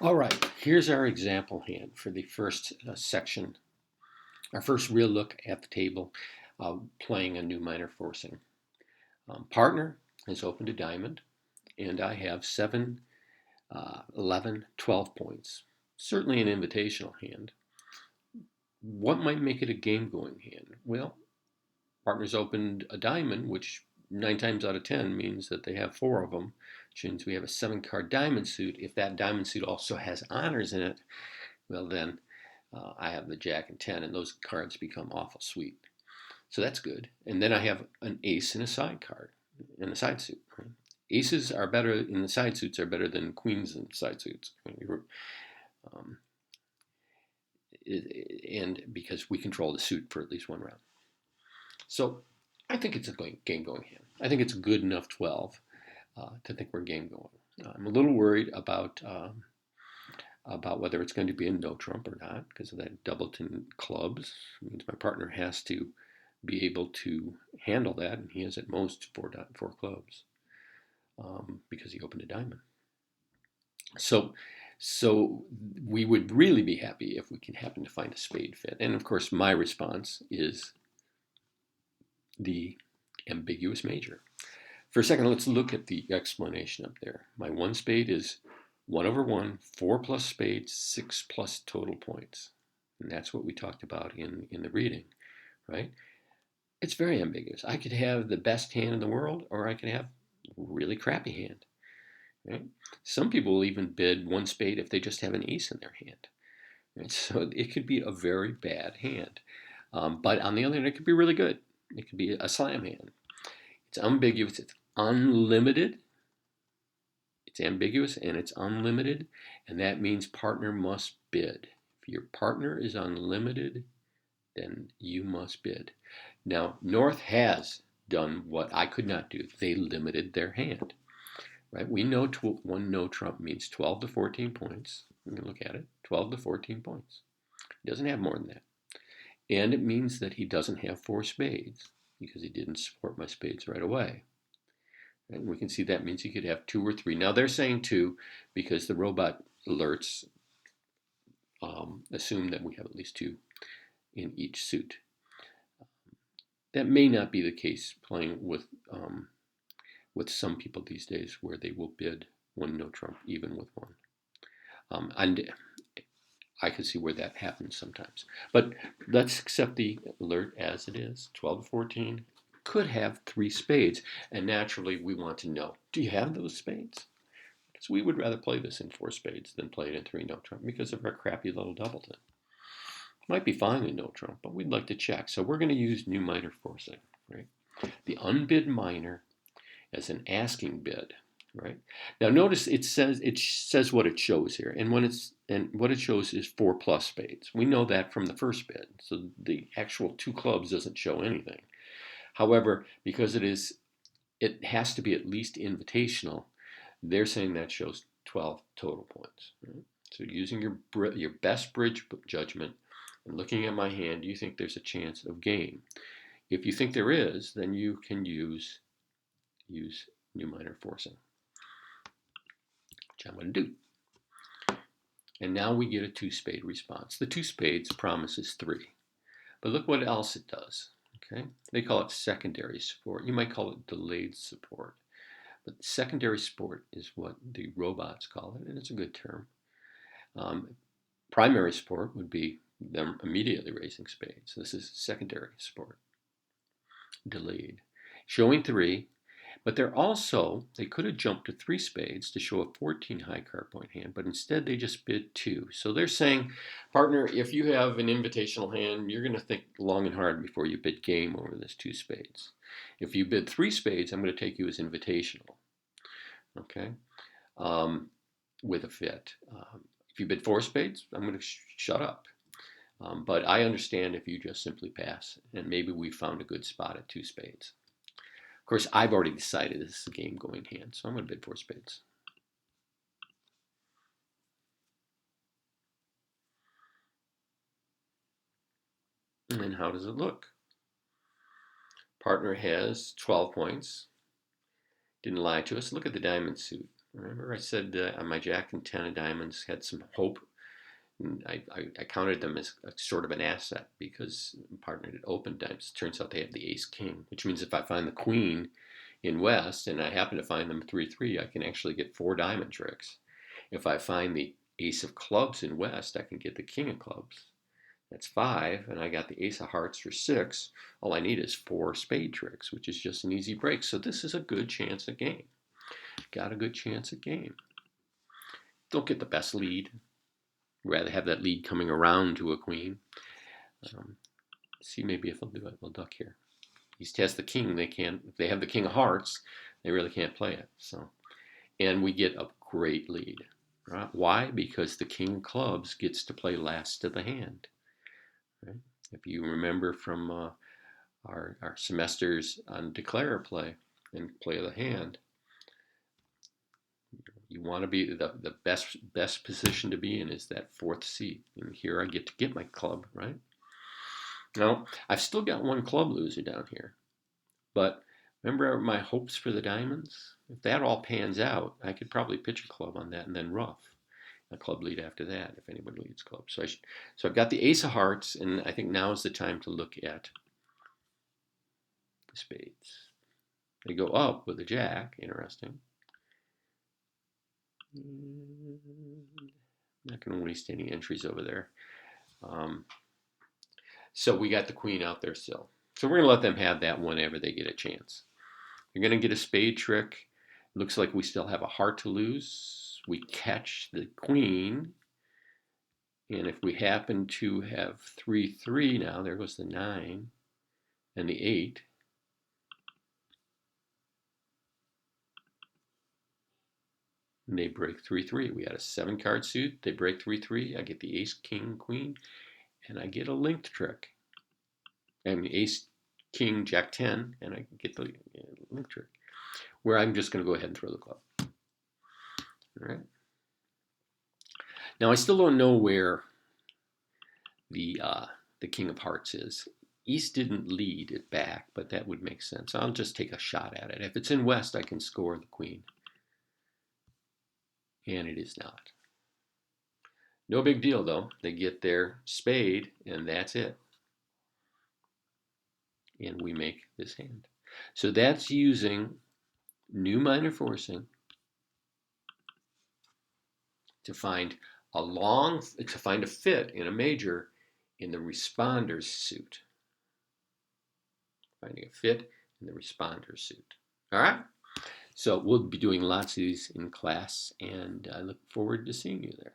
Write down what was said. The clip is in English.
All right, here's our example hand for the first section, our first real look at the table playing a new minor forcing. Partner has opened a diamond, and I have 7, 11, 12 points. Certainly an invitational hand. What might make it a game-going hand? Well, partner's opened a diamond, which 9 times out of 10 means that they have 4 of them, which means we have a 7-card diamond suit. If that diamond suit also has honors in it, well then I have the Jack and 10, and those cards become awful sweet. So that's good. And then I have an ace in a side card, in a side suit. Right? Aces are better in the side suits are better than queens in side suits. Um, and because we control the suit for at least one round. So I think it's a game going hand. I think it's good enough 12 to think we're game going. I'm a little worried about whether it's going to be a no trump or not because of that doubleton clubs. It means my partner has to be able to handle that, and he has at most 4 clubs because he opened a diamond. So we would really be happy if we can happen to find a spade fit. And of course, my response is the ambiguous major. For a second, let's look at the explanation up there. My 1 spade is 1/1, 4 plus spades, 6 plus total points. And that's what we talked about in the reading, right? It's very ambiguous. I could have the best hand in the world, or I could have a really crappy hand. Right? Some people will even bid 1 spade if they just have an ace in their hand. Right? So it could be a very bad hand. But on the other hand, it could be really good. It could be a slam hand. It's ambiguous. It's unlimited. It's ambiguous and it's unlimited. And that means partner must bid. If your partner is unlimited, then you must bid. Now, North has done what I could not do. They limited their hand. Right? We know 1 no trump means 12 to 14 points. We can look at it. 12 to 14 points. He doesn't have more than that. And it means that he doesn't have 4 spades because he didn't support my spades right away. And we can see that means he could have 2 or 3. Now they're saying 2 because the robot alerts assume that we have at least 2 in each suit. That may not be the case playing with some people these days where they will bid 1 no trump even with 1. And I can see where that happens sometimes. But let's accept the alert as it is. 12 to 14 could have 3 spades. And naturally, we want to know, do you have those spades? Because we would rather play this in 4 spades than play it in 3 no trump because of our crappy little doubleton. Might be fine in no trump, but we'd like to check. So we're going to use new minor forcing, right? The unbid minor as an asking bid, right? Now notice it says what it shows here, and what it shows is 4 plus spades. We know that from the first bid, so the actual 2 clubs doesn't show anything. However, because it has to be at least invitational, they're saying that shows 12 total points. Right? So using your best bridge judgment and looking at my hand, do you think there's a chance of game? If you think there is, then you can use new minor forcing, which I'm going to do. And now we get a 2 spade response. The 2 spades promises 3. But look what else it does. Okay? They call it secondary support. You might call it delayed support. But secondary support is what the robots call it, and it's a good term. Primary support would be them immediately raising spades. This is secondary support. Delayed. Showing 3. But they could have jumped to 3 spades to show a 14 high card point hand, but instead they just bid 2. So they're saying, partner, if you have an invitational hand, you're going to think long and hard before you bid game over this 2 spades. If you bid 3 spades, I'm going to take you as invitational, okay, with a fit. If you bid 4 spades, I'm going to shut up. But I understand if you just simply pass, and maybe we found a good spot at 2 spades. Of course, I've already decided this is a game-going hand, so I'm going to bid 4 spades. And then how does it look? Partner has 12 points. Didn't lie to us. Look at the diamond suit. Remember I said on my Jack and 10 of diamonds had some hope. And I counted them as a sort of an asset because partner had open diamonds. Turns out they have the ace king, which means if I find the queen in West and I happen to find them 3-3, I can actually get 4 diamond tricks. If I find the ace of clubs in West, I can get the king of clubs. That's 5, and I got the ace of hearts for 6. All I need is 4 spade tricks, which is just an easy break. So this is a good chance at game. Got a good chance at game. Don't get the best lead. Rather have that lead coming around to a queen. See maybe if I'll do it. We'll duck here. He's test the king. They can't. If they have the king of hearts, they really can't play it. So, and we get a great lead. Right? Why? Because the king of clubs gets to play last to the hand. Right? If you remember from our semesters on declare play and play of the hand, you want to be the best position to be in is that 4th seat. And here I get to get my club, right? Now, I've still got 1 club loser down here. But remember my hopes for the diamonds? If that all pans out, I could probably pitch a club on that and then rough. A club lead after that, if anyone leads club. So I've got the ace of hearts, and I think now is the time to look at the spades. They go up with a jack, interesting. Not going to waste any entries over there. So we got the queen out there still. So we're going to let them have that whenever they get a chance. They're going to get a spade trick. Looks like we still have a heart to lose. We catch the queen. And if we happen to have 3-3 now, there goes the 9 and the 8. And they break 3-3. We had a 7-card suit. They break 3-3. I get the ace, king, queen, and I get a linked trick. I mean, ace, king, jack 10, and I get the linked trick. Where I'm just going to go ahead and throw the club. All right. Now I still don't know where the king of hearts is. East didn't lead it back, but that would make sense. I'll just take a shot at it. If it's in West, I can score the queen. And it is not. No big deal, though. They get their spade, and that's it. And we make this hand. So that's using new minor forcing to find a fit in a major in the responder's suit. Finding a fit in the responder suit. All right? So we'll be doing lots of these in class, and I look forward to seeing you there.